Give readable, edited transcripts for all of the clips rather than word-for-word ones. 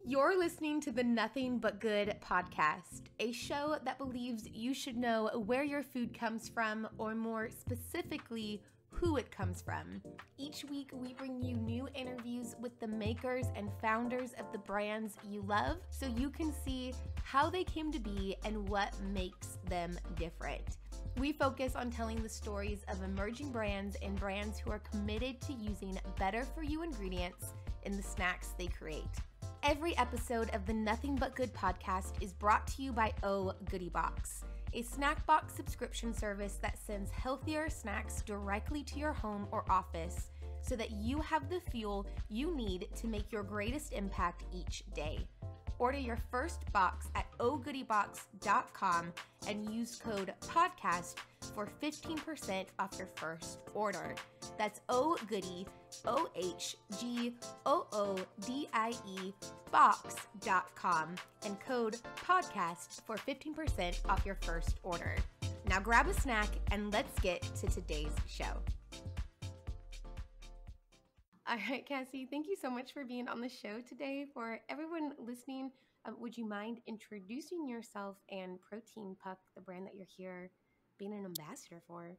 You're listening to the Nothing But Good podcast, a show that believes you should know where your food comes from, or more specifically, who it comes from. Each week, we bring you new interviews with the makers and founders of the brands you love so you can see how they came to be and what makes them different. We focus on telling the stories of emerging brands and brands who are committed to using better for you ingredients in the snacks they create. Every episode of the Nothing But Good podcast is brought to you by O Goodie Box, a snack box subscription service that sends healthier snacks directly to your home or office so that you have the fuel you need to make your greatest impact each day. Order your first box at ogoodiebox.com and use code PODCAST for 15% off your first order. That's OGoodie, OHGOODIE box.com and code PODCAST for 15% off your first order. Now grab a snack and let's get to today's show. All right, Cassey, thank you so much for being on the show today. For everyone listening, would you mind introducing yourself and Protein Puck, the brand that you're here being an ambassador for?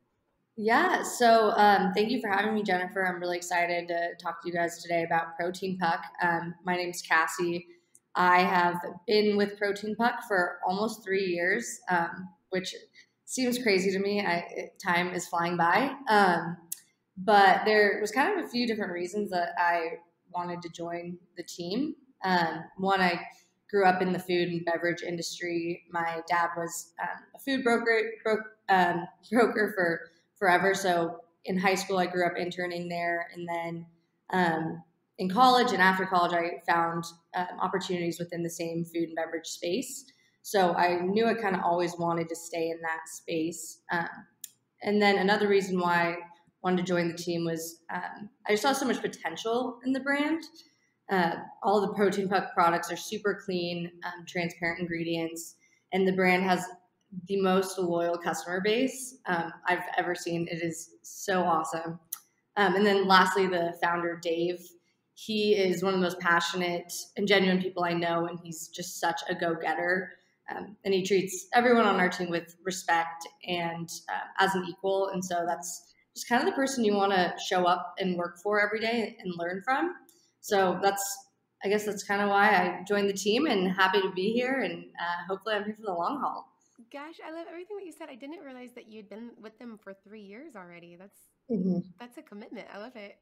Yeah, so thank you for having me, Jennifer. I'm really excited to talk to you guys today about Protein Puck. My name's Cassey. I have been with Protein Puck for almost 3 years, which seems crazy to me. Time is flying by. But there was kind of a few different reasons that I wanted to join the team. One, I grew up in the food and beverage industry. My dad was a food broker for forever. So in high school, I grew up interning there. And then in college and after college, I found opportunities within the same food and beverage space. So I knew I kind of always wanted to stay in that space. And then another reason why I wanted to join the team was I just saw so much potential in the brand. All the Protein Puck products are super clean, transparent ingredients, and the brand has the most loyal customer base I've ever seen. It is so awesome. And then lastly, the founder, Dave, he is one of the most passionate and genuine people I know, and he's just such a go-getter. And he treats everyone on our team with respect and as an equal. And so that's just kind of the person you want to show up and work for every day and learn from. So I guess that's kind of why I joined the team, and happy to be here, and hopefully I'm here for the long haul. Gosh, I love everything that you said. I didn't realize that you'd been with them for 3 years already. That's a commitment. I love it.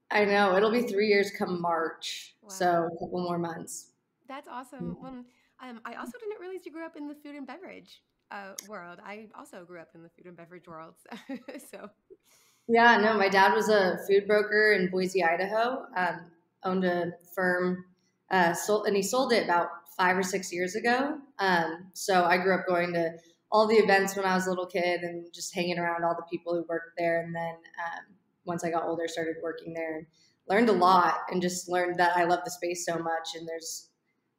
I know. It'll be 3 years come March. Wow. So a couple more months. That's awesome. Well, I also didn't realize you grew up in the food and beverage world. I also grew up in the food and beverage world. So. Yeah, no, my dad was a food broker in Boise, Idaho, owned a firm, and he sold it about 5 or 6 years ago. So I grew up going to all the events when I was a little kid and just hanging around all the people who worked there. And then once I got older, started working there and learned a lot, and just learned that I love the space so much, and there's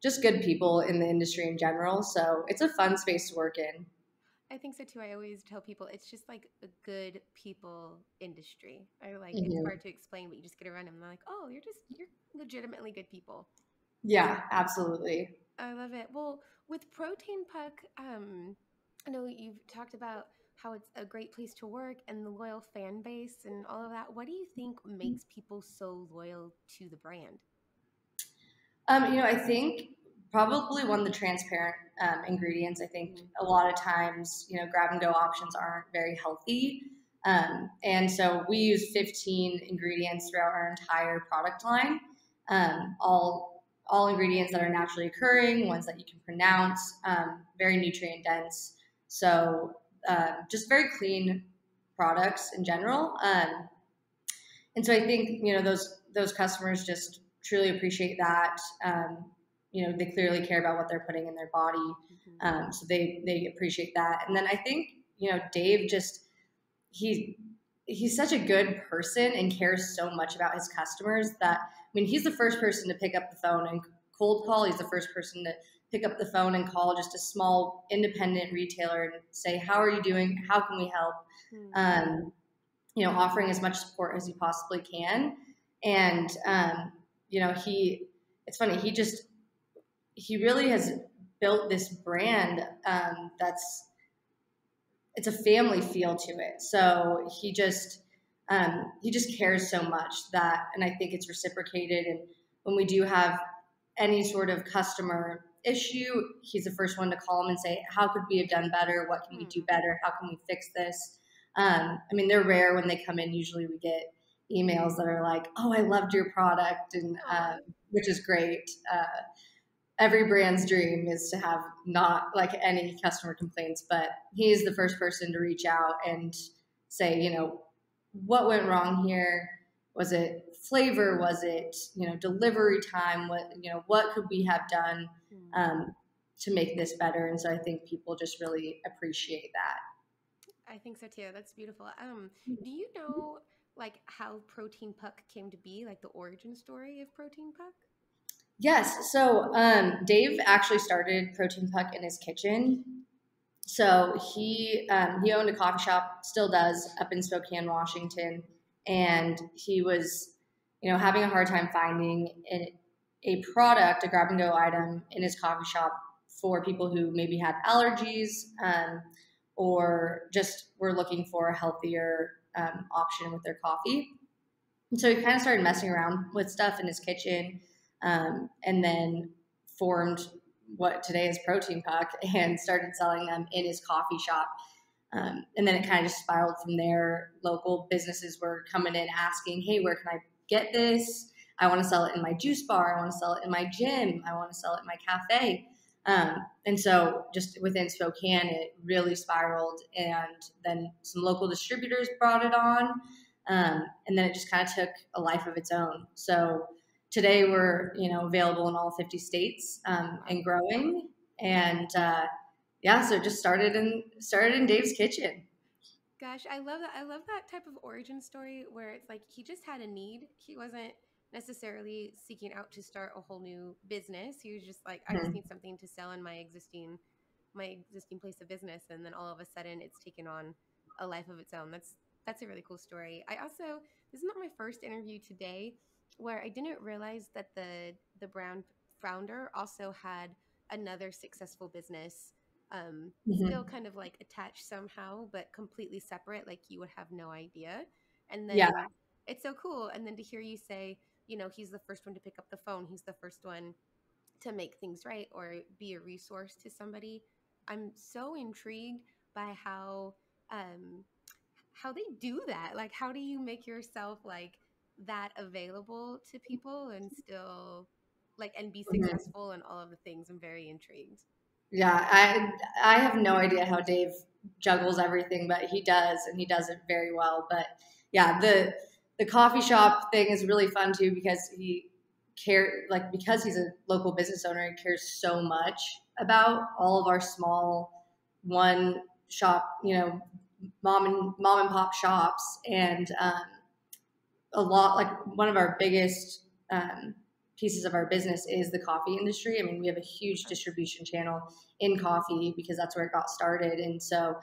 just good people in the industry in general. So it's a fun space to work in. I think so too. I always tell people it's just like a good people industry. It's hard to explain, but you just get around them and they're like, oh, you're legitimately good people. Yeah, absolutely. I love it. Well, with Protein Puck, I know you've talked about how it's a great place to work and the loyal fan base and all of that. What do you think makes people so loyal to the brand? I think probably one of the transparent ingredients. I think a lot of times, grab and go options aren't very healthy. And so we use 15 ingredients throughout our entire product line, all ingredients that are naturally occurring, ones that you can pronounce, very nutrient dense. So just very clean products in general. And so I think, those customers just truly appreciate that. They clearly care about what they're putting in their body. So they appreciate that. And then I think, Dave he's such a good person and cares so much about his customers that, he's the first person to pick up the phone and cold call. He's the first person to pick up the phone and call just a small independent retailer and say, how are you doing? How can we help? Offering as much support as he possibly can. And, it's funny. He just he really has built this brand it's a family feel to it. So he just cares so much that, and I think it's reciprocated. And when we do have any sort of customer issue, he's the first one to call him and say, how could we have done better? What can we do better? How can we fix this? I mean, they're rare when they come in. Usually we get emails that are like, oh, I loved your product, and which is great. Every brand's dream is to have not like any customer complaints, but he's the first person to reach out and say, you know, what went wrong here? Was it flavor? Was it, you know, delivery time? What could we have done to make this better? And so I think people just really appreciate that. I think so too. That's beautiful. Do you know like how Protein Puck came to be, like the origin story of Protein Puck? Yes. So Dave actually started Protein Puck in his kitchen. So he owned a coffee shop, still does, up in Spokane, Washington, and he was, you know, having a hard time finding a product, a grab and go item in his coffee shop for people who maybe had allergies or just were looking for a healthier option with their coffee. And so he kind of started messing around with stuff in his kitchen. And then formed what today is Protein Puck and started selling them in his coffee shop. And then it kind of just spiraled from there. Local businesses were coming in asking, hey, where can I get this? I want to sell it in my juice bar. I want to sell it in my gym. I want to sell it in my cafe. And so just within Spokane, it really spiraled. And then some local distributors brought it on. And then it just kind of took a life of its own. So today we're, you know, available in all 50 states and growing. And so it just started in Dave's kitchen. Gosh, I love that. I love that type of origin story where it's like he just had a need. He wasn't necessarily seeking out to start a whole new business. He was just like, I just need something to sell in my existing place of business, and then all of a sudden it's taken on a life of its own. That's a really cool story. This is not my first interview today where I didn't realize that the Brown founder also had another successful business, still kind of like attached somehow, but completely separate, like you would have no idea. And then it's so cool. And then to hear you say, you know, he's the first one to pick up the phone. He's the first one to make things right or be a resource to somebody. I'm so intrigued by how they do that. Like, how do you make yourself like that available to people and still like and be successful in all of the things? I'm very intrigued. Yeah, I have no idea how Dave juggles everything, but he does, and he does it very well. But yeah, the coffee shop thing is really fun too because because he's a local business owner, he cares so much about all of our small one shop, you know, mom and pop shops, and a lot, like one of our biggest pieces of our business is the coffee industry. I mean, we have a huge distribution channel in coffee because that's where it got started. And so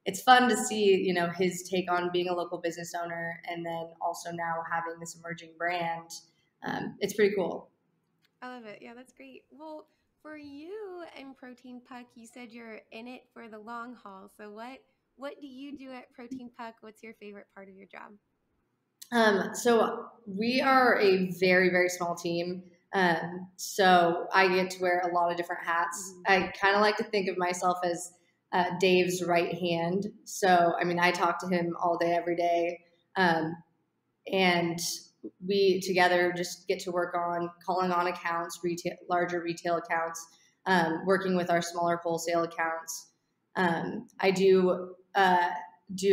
it's fun to see, you know, his take on being a local business owner and then also now having this emerging brand. It's pretty cool. I love it. Yeah, that's great. Well, for you and Protein Puck, you said you're in it for the long haul. So what do you do at Protein Puck? What's your favorite part of your job? So we are a very, very small team. So I get to wear a lot of different hats. I kind of like to think of myself as Dave's right hand. So, I mean, I talk to him all day, every day. And we together just get to work on calling on accounts, larger retail accounts, working with our smaller wholesale accounts. I do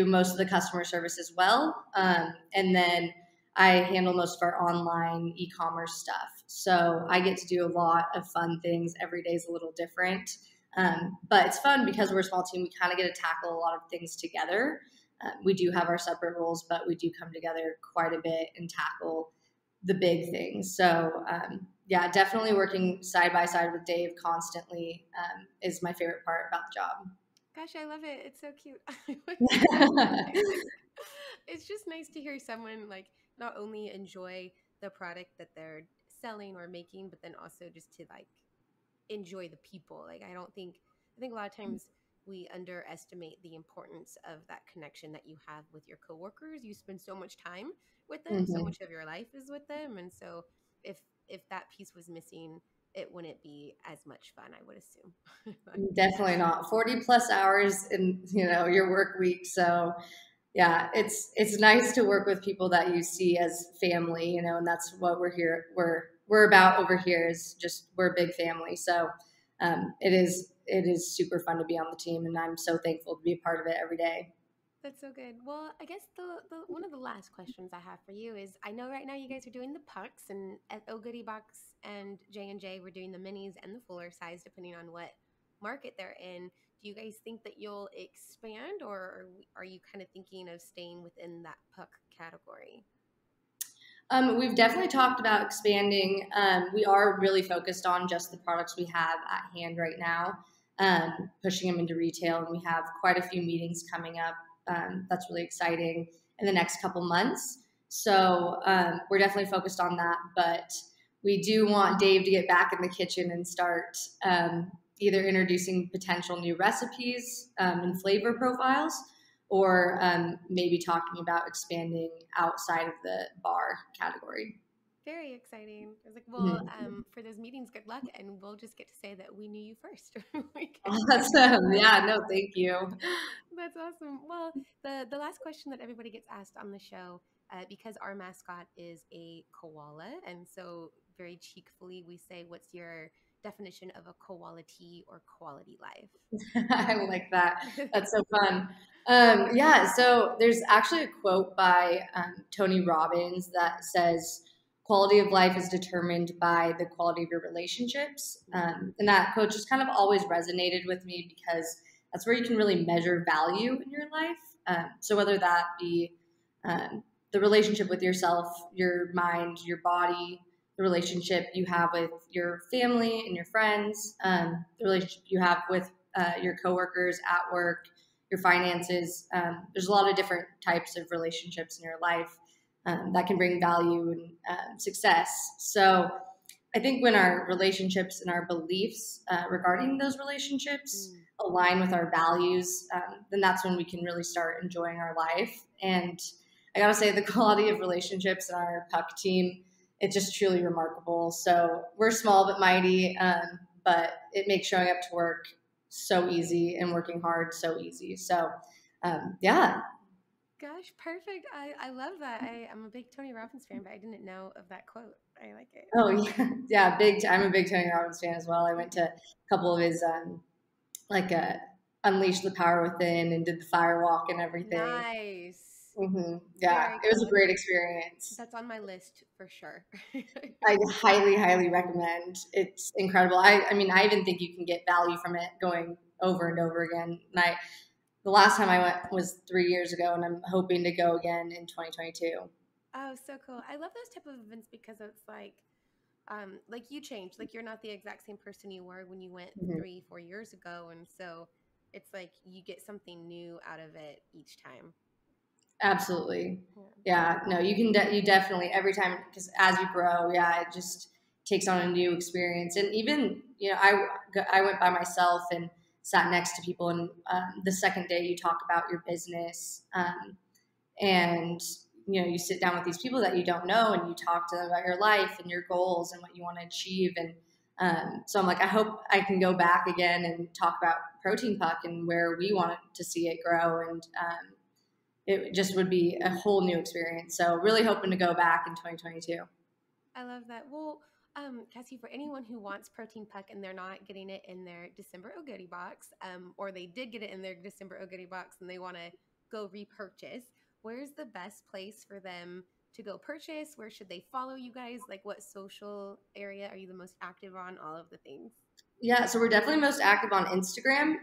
most of the customer service as well. And then I handle most of our online e-commerce stuff. So I get to do a lot of fun things. Every day is a little different. But it's fun because we're a small team. We kind of get to tackle a lot of things together. We do have our separate roles, but we do come together quite a bit and tackle the big things. So yeah, definitely working side by side with Dave constantly is my favorite part about the job. Gosh, I love it. It's so cute. It's just nice to hear someone like not only enjoy the product that they're selling or making, but then also just to like enjoy the people. Like I think a lot of times we underestimate the importance of that connection that you have with your coworkers. You spend so much time with them, so Mm-hmm. much of your life is with them, and so if that piece was missing, it wouldn't be as much fun, I would assume. Definitely not 40 plus hours in, your work week. So yeah, it's nice to work with people that you see as family, and that's what we're about over here is just we're a big family. So it is super fun to be on the team, and I'm so thankful to be a part of it every day. That's so good. Well, I guess the one of the last questions I have for you is I know right now you guys are doing the pucks and at Oh Goodie Box and J&J we're doing the minis and the fuller size depending on what market they're in. Do you guys think that you'll expand or are you kind of thinking of staying within that puck category? We've definitely talked about expanding. We are really focused on just the products we have at hand right now, pushing them into retail, and we have quite a few meetings coming up. That's really exciting in the next couple months. So we're definitely focused on that, but we do want Dave to get back in the kitchen and start either introducing potential new recipes and flavor profiles, or maybe talking about expanding outside of the bar category. Very exciting. I was like, well, Mhm. for those meetings, good luck, and we'll just get to say that we knew you first. We can get Awesome. Yeah, no, thank you. That's awesome. Well, the last question that everybody gets asked on the show, because our mascot is a koala, and so very cheekfully we say, "What's your definition of a koala tea or quality I like that. life?" That's so fun. Yeah, so there's actually a quote by Tony Robbins that says, quality of life is determined by the quality of your relationships. And that quote just kind of always resonated with me because that's where you can really measure value in your life. So whether that be the relationship with yourself, your mind, your body, the relationship you have with your family and your friends, the relationship you have with your coworkers at work, your finances. There's a lot of different types of relationships in your life that can bring value and success. So I think when our relationships and our beliefs regarding those relationships Mm. align with our values, then that's when we can really start enjoying our life. And I gotta say, the quality of relationships in our puck team, it's just truly remarkable. So we're small but mighty, but it makes showing up to work so easy and working hard so easy. So yeah. Gosh, perfect. I love that. I'm a big Tony Robbins fan, but I didn't know of that quote. I like it. Oh yeah, yeah. I'm a big Tony Robbins fan as well. I went to a couple of his like Unleash the Power Within and did the fire walk and everything. Nice. Yeah, Very it was cool. a great experience. That's on my list for sure. I highly, highly recommend. It's incredible. I mean, I even think you can get value from it going over and over again. The last time I went was 3 years ago, and I'm hoping to go again in 2022. Oh, so cool. I love those type of events because it's like you changed. Like you're not the exact same person you were when you went Mhm. 3-4 years ago. And so it's like you get something new out of it each time. Absolutely. Yeah. Yeah, no, you definitely every time, because as you grow, yeah, it just takes on a new experience. And even, I went by myself and sat next to people, and the second day you talk about your business, and you sit down with these people that you don't know, and you talk to them about your life and your goals and what you want to achieve. And so I'm like, I hope I can go back again and talk about Protein Puck and where we want to see it grow. And it just would be a whole new experience. So really hoping to go back in 2022. I love that. Well, Cassie, for anyone who wants Protein Puck and they're not getting it in their December O Goodie box, or they did get it in their December O Goodie box and they want to go repurchase, where's the best place for them to go purchase? Where should they follow you guys? Like, what social area are you the most active on? All of the things. Yeah, so we're definitely most active on Instagram,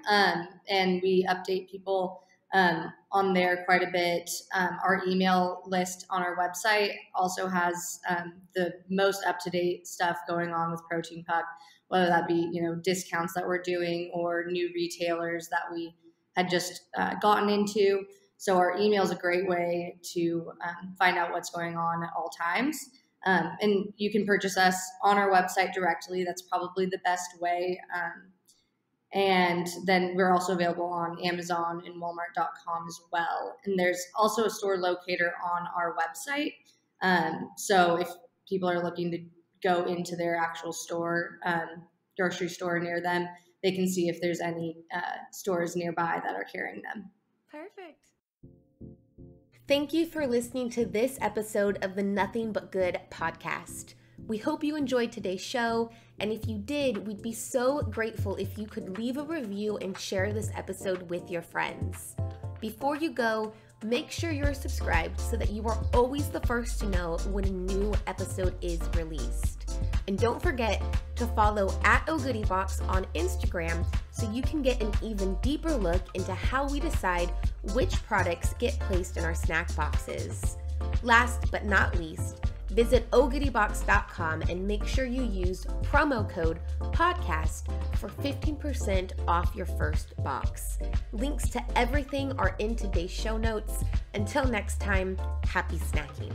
and we update people on there quite a bit. Our email list on our website also has the most up to date stuff going on with Protein Puck, whether that be discounts that we're doing or new retailers that we had just gotten into. So our email is a great way to find out what's going on at all times. And you can purchase us on our website directly. That's probably the best way. And then we're also available on Amazon and Walmart.com as well. And there's also a store locator on our website. So if people are looking to go into their actual store, grocery store near them, they can see if there's any stores nearby that are carrying them. Perfect. Thank you for listening to this episode of the Nothing But Good podcast. We hope you enjoyed today's show, and if you did, we'd be so grateful if you could leave a review and share this episode with your friends. Before you go, make sure you're subscribed so that you are always the first to know when a new episode is released. And don't forget to follow @OGoodyBox on Instagram so you can get an even deeper look into how we decide which products get placed in our snack boxes. Last but not least, visit ogoodybox.com and make sure you use promo code PODCAST for 15% off your first box. Links to everything are in today's show notes. Until next time, happy snacking.